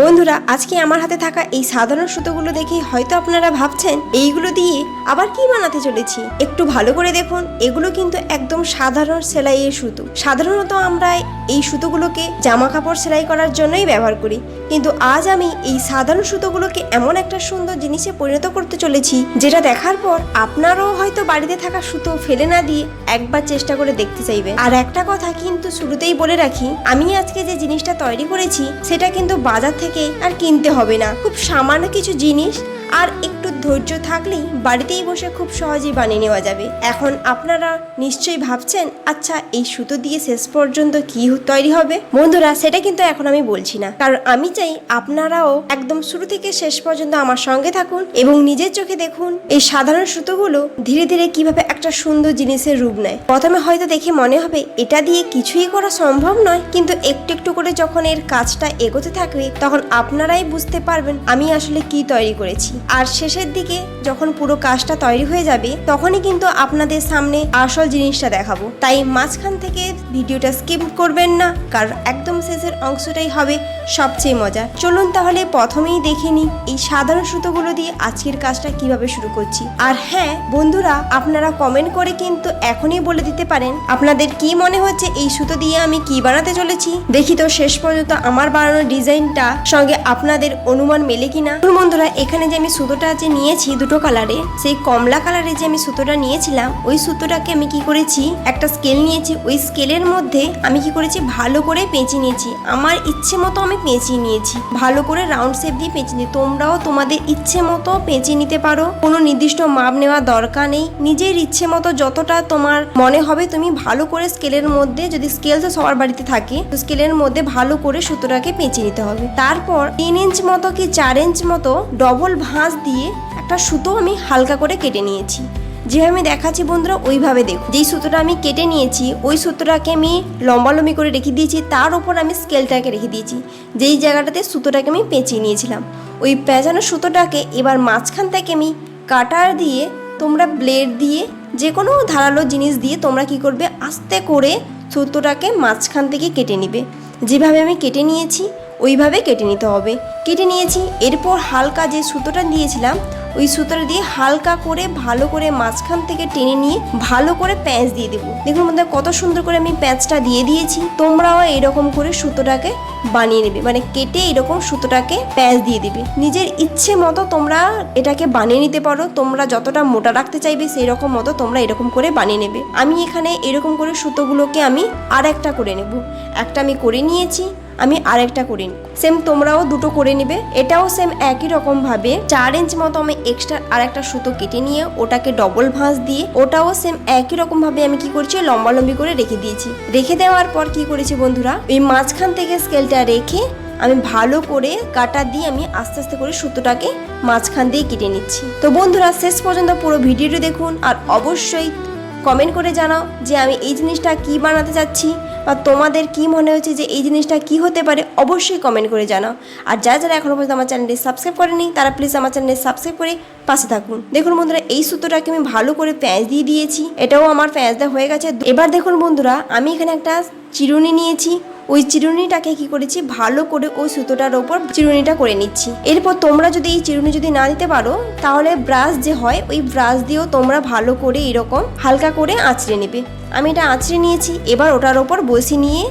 বন্ধুরা, আজকে আমার হাতে থাকা এই সাধারণ সুতোগুলো দেখে হয়তো আপনারা ভাবছেন এইগুলো দিয়ে আবার কি বানাতে চলেছি। একটু ভালো করে দেখুন, এগুলো কিন্তু একদম সাধারণ সেলাইয়ের সুতো। সাধারণত আমরা এই সুতোগুলোকে জামা কাপড় সেলাই করার জন্যই ব্যবহার করি, কিন্তু আজ আমি এই সাধারণ সুতোগুলোকে এমন একটা সুন্দর জিনিসে পরিণত করতে চলেছি, যেটা দেখার পর আপনারাও হয়তো বাড়িতে থাকা সুতো ফেলে না দিয়ে একবার চেষ্টা করে দেখতে চাইবেন। আর একটা কথা কিন্তু শুরুতেই বলে রাখি, আমি আজকে যে জিনিসটা তৈরি করেছি সেটা কিন্তু বাজার থেকে আর কিনতে হবে না। খুব সামান্য কিছু জিনিস আর একটু ধৈর্য থাকলেই বাড়িতেই বসে খুব সহজেই বানিয়ে নেওয়া যাবে। এখন আপনারা নিশ্চয়ই ভাবছেন, আচ্ছা এই সুতো দিয়ে শেষ পর্যন্ত কি তৈরি হবে। বন্ধুরা, সেটা কিন্তু এখন আমি বলছি না, কারণ আমি চাই আপনারাও একদম শুরু থেকে শেষ পর্যন্ত আমার সঙ্গে থাকুন এবং নিজের চোখে দেখুন এই সাধারণ সুতোগুলো ধীরে ধীরে কিভাবে একটা সুন্দর জিনিসের রূপ নেয়। প্রথমে হয়তো দেখে মনে হবে এটা দিয়ে কিছুই করা সম্ভব নয়, কিন্তু একটু একটু করে যখন এর কাজটা এগোতে থাকবে তখন আপনারাই বুঝতে পারবেন আমি আসলে কি তৈরি করেছি। আর শেষের দিকে যখন পুরো কাজটা তৈরি হয়ে যাবে তখনই কিন্তু আপনাদের সামনে আসল জিনিসটা দেখাবো। তাই মাঝখান থেকে ভিডিওটা স্কিপ করবেন না, কারণ একদম শেষের অংশটাই হবে সবচেয়ে মজা। চলুন তাহলে প্রথমেই দেখে নিই এই সাধারণ সুতোগুলো দিয়ে আজকের কাজটা কিভাবে শুরু করছি। আর হ্যাঁ বন্ধুরা, আপনারা কমেন্ট করে কিন্তু এখনই বলে দিতে পারেন আপনাদের কি মনে হচ্ছে এই সুতো দিয়ে আমি কি বানাতে চলেছি। দেখি তো শেষ পর্যন্ত আমার বানানো ডিজাইনটা সঙ্গে আপনাদের অনুমান মেলে কিনা। বন্ধুরা, এখানে যে আমি সুতোটা যে নিয়েছি দুটো কালারে, সেই কমলা কালারে যে আমি সুতোটা নিয়েছিলাম ওই সুতোটাকে আমি কি করেছি, একটা স্কেল নিয়েছি, ওই স্কেলের মধ্যে আমি কি করেছি ভালো করে পেঁচিয়ে নিয়েছি। আমার ইচ্ছে মতো আমি পেঁচিয়ে নিয়েছি, ভালো করে রাউন্ড শেপ দিয়ে পেঁচিয়ে নিই। তোমরাও তোমাদের ইচ্ছে মতো পেঁচিয়ে নিতে পারো, কোনো নির্দিষ্ট মাপ নেওয়া দরকার নেই। নিজের ইচ্ছে মতো যতটা তোমার মনে হবে তুমি ভালো করে স্কেলের মধ্যে, যদি স্কেল তো সবার বাড়িতে থাকে, তো স্কেলের মধ্যে ভালো করে সুতোটাকে পেঁচিয়ে নিতে হবে। তারপর 3 ইঞ্চ মতো কি 4 ইঞ্চ মতো ডবল ভাঁজ দিয়ে একটা সুতো আমি হালকা করে কেটে নিয়েছি। যেভাবে আমি দেখাচ্ছি বন্ধুরা ওইভাবে দেখুন। যেই সুতোটা আমি কেটে নিয়েছি ওই সুতোটাকে আমি লম্বালম্বি করে রেখে দিয়েছি, তার উপর আমি স্কেলটাকে রেখে দিয়েছি যেই জায়গাটাতে সুতোটাকে আমি পেঁচিয়ে নিয়েছিলাম। ওই পেঁচানো সুতোটাকে এবার মাঝখান থেকে আমি কাটার দিয়ে, তোমরা ব্লেড দিয়ে, যে কোনো ধারালো জিনিস দিয়ে তোমরা কি করবে, আস্তে করে সুতোটাকে মাঝখান থেকে কেটে নিবে। যেভাবে আমি কেটে নিয়েছি ওইভাবে কেটে নিতে হবে। কেটে নিয়েছি, এরপর হালকা যে সুতোটা দিয়েছিলাম ওই সুতোটা দিয়ে হালকা করে ভালো করে মাঝখান থেকে টেনে নিয়ে ভালো করে প্যাঁচ দিয়ে দেবো। দেখুন মধ্যে কত সুন্দর করে আমি প্যাঁচটা দিয়ে দিয়েছি। তোমরাও এরকম করে সুতোটাকে বানিয়ে নেবে, মানে কেটে এরকম সুতোটাকে প্যাঁচ দিয়ে দেবে। নিজের ইচ্ছে মতো তোমরা এটাকে বানিয়ে নিতে পারো, তোমরা যতটা মোটা রাখতে চাইবে সেই রকম মতো তোমরা এরকম করে বানিয়ে নেবে। আমি এখানে এরকম করে সুতোগুলোকে আমি আর একটা করে নেব। একটা আমি করে নিয়েছি, আমি আরেকটা করে নিই। সেম তোমরাও দুটো করে নেবে। এটাও সেম একই রকম ভাবে 4 ইঞ্চ মতো আমি এক্সট্রা আরেকটা সুতো কেটে নিয়ে ওটাকে ডবল ভাঁজ দিয়ে ওটাও সেম একই রকম ভাবে আমি কি করছি, লম্বালম্বি করে রেখে দিয়েছি। রেখে দেওয়ার পর কি করেছি বন্ধুরা, এই মাঝখান থেকে স্কেলটা রেখে আমি ভালো করে কাটা দিয়ে আমি আস্তে আস্তে করে সুতোটাকে মাঝখান দিয়ে কেটে নিচ্ছি। তো বন্ধুরা, শেষ পর্যন্ত পুরো ভিডিওটি দেখুন আর অবশ্যই কমেন্ট করে জানাও যে আমি এই জিনিসটা কি বানাতে চাচ্ছি, বা তোমাদের কি মনে হচ্ছে যে এই জিনিসটা কি হতে পারে, অবশ্যই কমেন্ট করে জানাও। আর যারা যারা এখনো পর্যন্ত আমার চ্যানেলটি সাবস্ক্রাইব করেনি তারা প্লিজ আমার চ্যানেলটি সাবস্ক্রাইব করে পাশে থাকুন। দেখুন বন্ধুরা, এই সুতোটাকে আমি ভালো করে প্যাঁচ দিয়ে দিয়েছি, এটাও আমার প্যাঁচ দেওয়া হয়ে গেছে। এবার দেখুন বন্ধুরা, আমি এখানে একটা চিরুনি নিয়েছি, ওই চিরুনিটাকে কি করেছি ভালো করে ওই সুতোটার ওপর চিরুনিটা করে নিচ্ছি। এরপর তোমরা যদি এই চিরুনি যদি না দিতে পারো তাহলে ব্রাশ যে হয় ওই ব্রাশ দিয়েও তোমরা ভালো করে এরকম হালকা করে আঁচড়ে নেবে। আমি এটা আঁচড়ে নিয়েছি, এবার ওটার ওপর বসিয়ে নিয়ে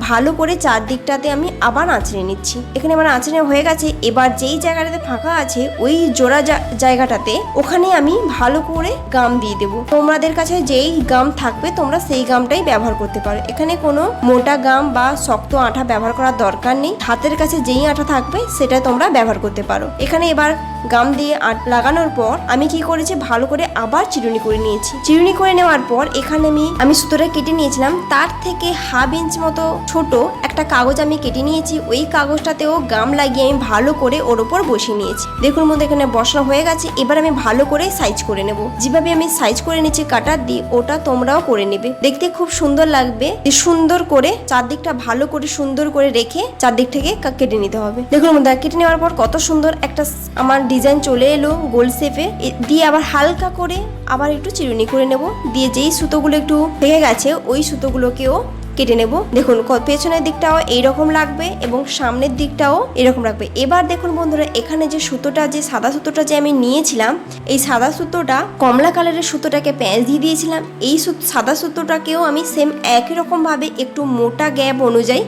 ভালো করে চারদিকটাতে আমি আবার আঁচড়ে নিচ্ছি। এখানে আমার আঁচড়ে হয়ে গেছে। এবার যেই জায়গাটাতে ফাঁকা আছে ওই জোড়া জায়গাটাতে ওখানে আমি ভালো করে গাম দিয়ে দেবো। তোমাদের কাছে যেই গাম থাকবে তোমরা সেই গামটাই ব্যবহার করতে পারো। এখানে কোনো মোটা গাম বা শক্ত আঠা ব্যবহার করার দরকার নেই, হাতের কাছে যেই আঠা থাকবে সেটা তোমরা ব্যবহার করতে পারো। এখানে এবার গাম দিয়ে লাগানোর পর আমি কি করেছি, ভালো করে আবার চিরুনি করে নিয়েছি। চিরুনি করে নেওয়ার পর এখানে আমি সুতোটা কেটে নিয়েছিলাম, তার থেকে 1/2 ইঞ্চ মতো ছোট একটা কাগজ আমি কেটে নিয়েছি। ওই কাগজটাতেও গাম লাগিয়ে আমি ভালো করে ওর ওপর বসিয়ে নিয়েছি। দেখুন মধ্যে এখানে বসানো হয়ে গেছে। এবার আমি ভালো করে সাইজ করে নেব। যেভাবে আমি সাইজ করে নিচ্ছি কাটার দিয়ে, ওটা তোমরাও করে নেবে, দেখতে খুব সুন্দর লাগবে। সুন্দর করে চারদিকটা ভালো করে সুন্দর করে রেখে চারদিক থেকে কেটে নিতে হবে। দেখুন মধ্যে কেটে নেওয়ার পর কত সুন্দর একটা আমার ডিজাইন চলে এলো গোল শেপে। দিয়ে আবার হালকা করে আবার একটু চিরুনি করে নেব। দিয়ে যেই সুতোগুলো একটু ভেঙে গেছে ওই সুতোগুলোকেও কেটে নেব। দেখুন পেছনের দিকটাও এইরকম লাগবে এবং সামনের দিকটাও এরকম রাখবে। এবার দেখুন বন্ধুরা, এখানে যে সুতোটা, যে সাদা সুতোটা যে আমি নিয়েছিলাম, এই সাদা সুতোটা কমলা কালারের সুতোটাকে প্যাঁচ দিয়ে দিয়েছিলাম। এই সাদা সুতোটাকেও আমি সেম একই রকমভাবে একটু মোটা গ্যাপ অনুযায়ী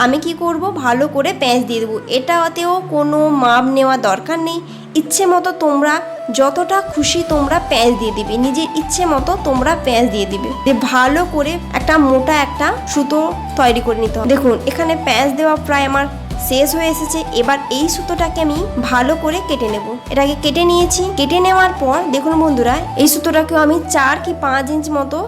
আমি কি করব, ভালো করে প্যাঁচ দিয়ে দেবো। এটাতেও কোনো মাপ নেওয়া দরকার নেই, ইচ্ছে মতো তোমরা যতটা খুশি তোমরা প্যাঁচ দিয়ে দিবে, নিজের ইচ্ছে মতো তোমরা প্যাঁচ দিয়ে দিবে। ভালো করে একটা মোটা একটা সুতো তৈরি করে নিতে হবে। দেখুন এখানে প্যাঁচ দেওয়া প্রায় আমার শেষ হয়ে এসেছে। এবার এই সুতোটাকে আমি ভালো করে কেটে নেব। এটাকে কেটে নিয়েছি। কেটে নেওয়ার পর দেখুন বন্ধুরা, এই সুতোটাকেও আমি 4 কি 5 ইঞ্চ মতো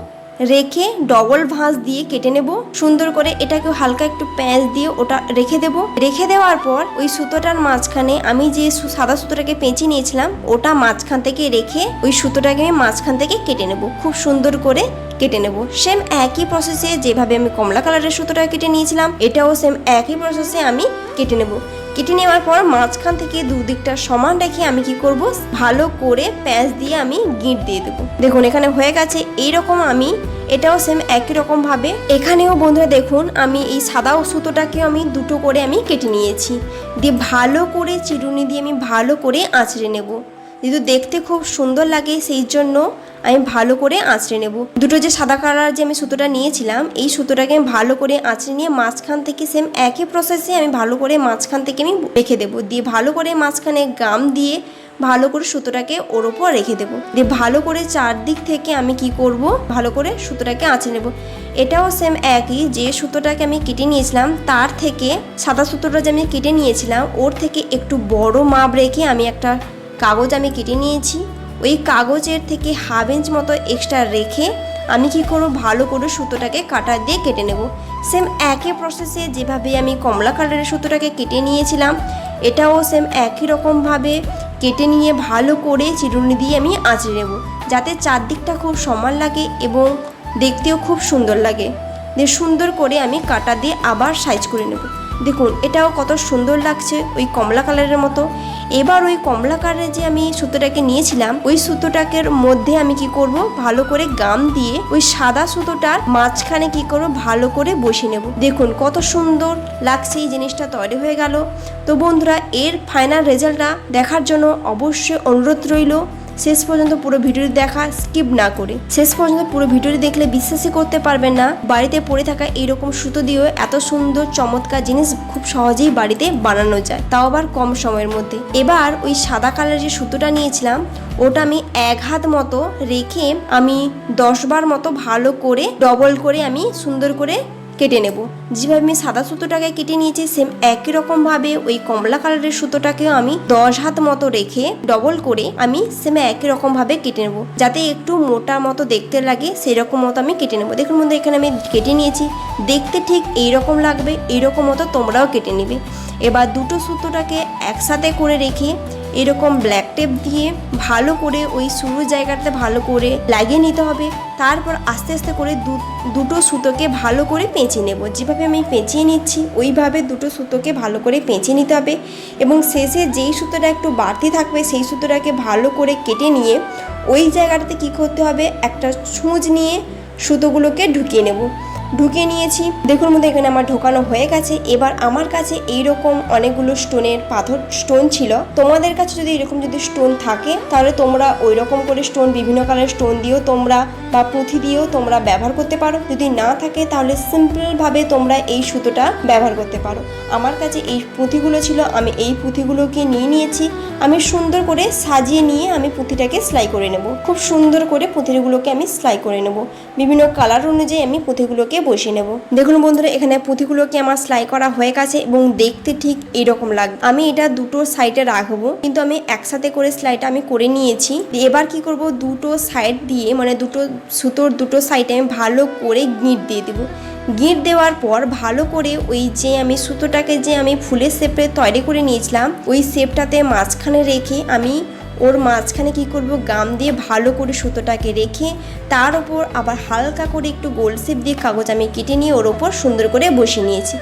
রেখে ডবল ভাঁজ দিয়ে কেটে নেব সুন্দর করে। এটাকে হালকা একটু প্যাঁচ দিয়ে ওটা রেখে দেব। রেখে দেওয়ার পর ওই সুতোটার মাঝখানে আমি যে সাদা সুতোটাকে পেঁচে নিয়েছিলাম ওটা মাঝখান থেকে রেখে ওই সুতোটাকে আমি মাঝখান থেকে কেটে নেব, খুব সুন্দর করে কেটে নেব। সেম একই প্রসেসে যেভাবে আমি কমলা কালারের সুতোটা কেটে নিয়েছিলাম, এটাও সেম একই প্রসেসে আমি কেটে নেব। কেটে নেওয়ার পর মাঝখান থেকে দুদিকটা সমান রেখে আমি কি করব, ভালো করে প্যাঁচ দিয়ে আমি গিঁট দিয়ে দেবো। দেখুন এখানে হয়ে গেছে। এইরকম আমি এটাও সেম একই রকম ভাবে এখানেও বন্ধুরা দেখুন আমি এই সাদা সুতোটাকে আমি দুটো করে আমি কেটে নিয়েছি। দিয়ে ভালো করে চিরুনি দিয়ে আমি ভালো করে আঁচড়ে নেব। যেহেতু দেখতে খুব সুন্দর লাগে সেই জন্য আমি ভালো করে আঁচড়ে নেব। দুটো যে সাদা কালার যে আমি সুতোটা নিয়েছিলাম, এই সুতোটাকে আমি ভালো করে আঁচড়ে নিয়ে মাঝখান থেকে সেম একই প্রসেসে আমি ভালো করে মাঝখান থেকে আমি রেখে দেবো। দিয়ে ভালো করে মাঝখানে গাম দিয়ে ভালো করে সুতোটাকে ওর ওপর রেখে দেবো। দিয়ে ভালো করে চারদিক থেকে আমি কি করব, ভালো করে সুতোটাকে আঁচড়ে নেব। এটাও সেম একই, যে সুতোটাকে আমি কেটে নিয়েছিলাম তার থেকে সাদা সুতোটা যে আমি কেটে নিয়েছিলাম ওর থেকে একটু বড় মাপ রেখে আমি একটা কাগজ আমি কেটে নিয়েছি। ওই কাগজের থেকে 1/2 ইঞ্চ মতো এক্সট্রা রেখে আমি কি করব, ভালো করে সুতোটাকে কাটা দিয়ে কেটে নেব। সেম একই প্রসেসে যেভাবে আমি কমলা কালারের সুতোটাকে কেটে নিয়েছিলাম, এটাও সেম একই রকমভাবে কেটে নিয়ে ভালো করে চিরুনি দিয়ে আমি আঁচড়ে নেব, যাতে চারদিকটা খুব সমান লাগে এবং দেখতেও খুব সুন্দর লাগে। দিয়ে সুন্দর করে আমি কাটা দিয়ে আবার সাইজ করে নেব। দেখুন এটাও কত সুন্দর লাগছে ওই কমলা কালারের মতো। এবার ওই কমলা কালারের যে আমি সুতোটাকে নিয়েছিলাম, ওই সুতোটাকে মধ্যে আমি কি করব, ভালো করে গাম দিয়ে ওই সাদা সুতোটার মাঝখানে কি করব, ভালো করে বসিয়ে নেব। দেখুন কত সুন্দর লাগছে, এই জিনিসটা তৈরি হয়ে গেল। তো বন্ধুরা, এর ফাইনাল রেজাল্টটা দেখার জন্য অবশ্যই অনুরোধ রইল শেষ পর্যন্ত পুরো ভিডিওটি দেখা, স্কিপ না করে। শেষ পর্যন্ত পুরো ভিডিওটি দেখলে বিশ্বাসই করতে পারবেন না বাড়িতে পড়ে থাকা এইরকম সুতো দিয়েও এত সুন্দর চমৎকার জিনিস খুব সহজেই বাড়িতে বানানো যায়, তাও আবার কম সময়ের মধ্যে। এবার ওই সাদা কালারের যে সুতোটা নিয়েছিলাম ওটা আমি 1 হাত মতো রেখে আমি 10 বার মতো ভালো করে ডবল করে আমি সুন্দর করে কেটে নেব। যেভাবে আমি সাদা সুতোটাকে কেটে নিয়েছি সেম একই রকমভাবে ওই কমলা কালারের সুতোটাকেও আমি 10 হাত মতো রেখে ডবল করে আমি সেম একই রকমভাবে কেটে নেব, যাতে একটু মোটা মতো দেখতে লাগে সেরকম মতো আমি কেটে নেব। দেখুন বন্ধু, এখানে আমি কেটে নিয়েছি, দেখতে ঠিক এইরকম লাগবে, এইরকম মতো তোমরাও কেটে নেবে। এবার দুটো সুতোটাকে একসাথে করে রেখে এরকম ব্ল্যাক টেপ দিয়ে ভালো করে ওই শুরু জায়গাটাতে ভালো করে লাগিয়ে নিতে হবে। তারপর আস্তে আস্তে করে দুটো সুতোকে ভালো করে পেঁচিয়ে নেব। যেভাবে আমি পেঁচিয়ে নিচ্ছি ওইভাবে দুটো সুতোকে ভালো করে পেঁচিয়ে নিতে হবে এবং শেষে যেই সুতোটা একটু বাড়তি থাকবে সেই সুতোটাকে ভালো করে কেটে নিয়ে ওই জায়গাটাতে কী করতে হবে, একটা ছুঁচ নিয়ে সুতোগুলোকে ঢুকিয়ে নেব। ঢুকিয়ে নিয়েছি, দেখুন মধ্যে এখানে আমার ঢোকানো হয়ে গেছে। এবার আমার কাছে এইরকম অনেকগুলো স্টোনের পাথর স্টোন ছিল। তোমাদের কাছে যদি এরকম যদি স্টোন থাকে তাহলে তোমরা ওই রকম করে স্টোন, বিভিন্ন কালারের স্টোন দিয়েও তোমরা বা পুঁথি দিয়েও তোমরা ব্যবহার করতে পারো। যদি না থাকে তাহলে সিম্পলভাবে তোমরা এই সুতোটা ব্যবহার করতে পারো। আমার কাছে এই পুঁথিগুলো ছিল, আমি এই পুঁথিগুলোকে নিয়ে নিয়েছি। আমি সুন্দর করে সাজিয়ে নিয়ে আমি পুঁথিটাকে সেলাই করে নেব। খুব সুন্দর করে পুঁথিগুলোকে আমি সেলাই করে নেব, বিভিন্ন কালার অনুযায়ী আমি পুঁথিগুলোকে বসিয়ে নেব। দেখুন বন্ধুরা, এখানে পুঁথিগুলোকে আমার সেলাই করা হয়ে গেছে এবং দেখতে ঠিক এইরকম লাগবে। আমি এটা দুটো সাইডে রাখবো, কিন্তু আমি একসাথে করে সেলাইটা আমি করে নিয়েছি। এবার কি করব, দুটো সাইড দিয়ে মানে দুটো সুতোর দুটো সাইডে আমি ভালো করে গিঁট দিয়ে দেবো। গিঁট দেওয়ার পর ভালো করে ওই যে আমি সুতোটাকে যে আমি ফুলের শেপে তৈরি করে নিয়েছিলাম ওই শেপটাতে মাঝখানে রেখে আমি ওর মাঝখানে কি করব, গাম দিয়ে ভালো করে সুতোটাকে রেখে তার ওপর আবার হালকা করে একটু গোল শেপ দিয়ে কাগজ আমি কেটে নিয়ে ওর ওপর সুন্দর করে বসিয়ে নিয়েছি।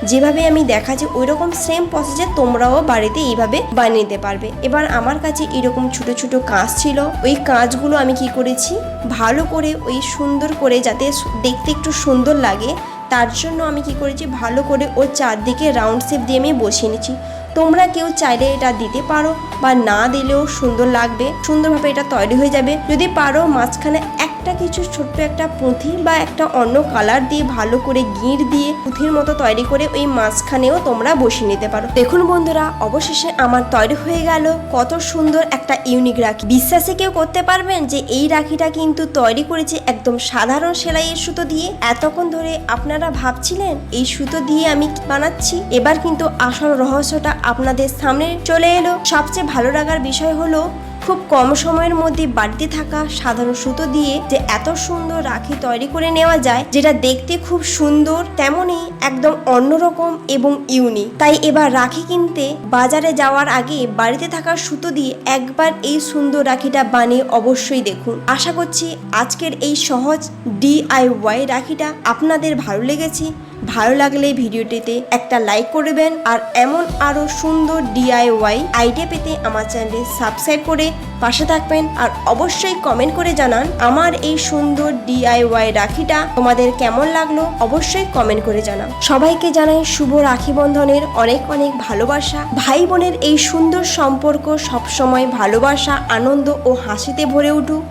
যেভাবে আমি দেখাচ্ছি ওই রকম সেম প্রসেসে তোমরাও বাড়িতে এইভাবে বানিয়ে নিতে পারবে। এবার আমার কাছে এরকম ছোট ছোট কাঁচ ছিল, ওই কাঁচগুলো আমি কি করেছি ভালো করে ওই সুন্দর করে যাতে দেখতে একটু সুন্দর লাগে তার জন্য আমি কি করেছি, ভালো করে ওর চারদিকে রাউন্ড শেপ দিয়ে আমি বসিয়ে নিচ্ছি। তোমরা কেউ চাইলে এটা দিতে পারো বা না দিলেও সুন্দর লাগবে, সুন্দরভাবে এটা তৈরি হয়ে যাবে। যদি পারো মাঝখানে একটা কিছু ছোট্ট একটা পুঁথি বা একটা অন্য কালার দিয়ে ভালো করে গিঁট দিয়ে পুঁথির মতো তৈরি করে ওই মাঝখানেও তোমরা বসিয়ে নিতে পারো। দেখুন বন্ধুরা, অবশেষে আমার তৈরি হয়ে গেল কত সুন্দর একটা ইউনিক রাখি। বিশ্বাসে কেউ করতে পারবেন যে এই রাখিটা কিন্তু তৈরি করেছে একদম সাধারণ সেলাইয়ের সুতো দিয়ে? এতক্ষণ ধরে আপনারা ভাবছিলেন এই সুতো দিয়ে আমি বানাচ্ছি, এবার কিন্তু আসল রহস্যটা আপনাদের সামনে চলে এলো। সবচেয়ে ভালো লাগার বিষয় হলো খুব কম সময়ের মধ্যে বাড়িতে থাকা সাধারণ সুতো দিয়ে যে এত সুন্দর রাখি তৈরি করে নেওয়া যায়, যেটা দেখতে খুব সুন্দর তেমনি একদম অন্যরকম এবং ইউনিক। তাই এবার রাখি কিনতে বাজারে যাওয়ার আগে বাড়িতে থাকা সুতো দিয়ে একবার এই সুন্দর রাখিটা বানিয়ে অবশ্যই দেখুন। আশা করছি আজকের এই সহজ DIY রাখিটা আপনাদের ভালো লেগেছে। ভালো লাগলে ভিডিওটিতে একটা লাইক করবেন আর এমন আরো সুন্দর DIY আইডিয়া পেতে আমার চ্যানেলে সাবস্ক্রাইব করে পাশে থাকবেন। আর অবশ্যই কমেন্ট করে জানান আমার এই সুন্দর DIY রাখিটা তোমাদের কেমন লাগলো, অবশ্যই কমেন্ট করে জানান। সবাইকে জানাই শুভ রাখি বন্ধনের অনেক অনেক ভালোবাসা। ভাই বোনের এই সুন্দর সম্পর্ক সবসময় ভালোবাসা, আনন্দ ও হাসিতে ভরে উঠুক।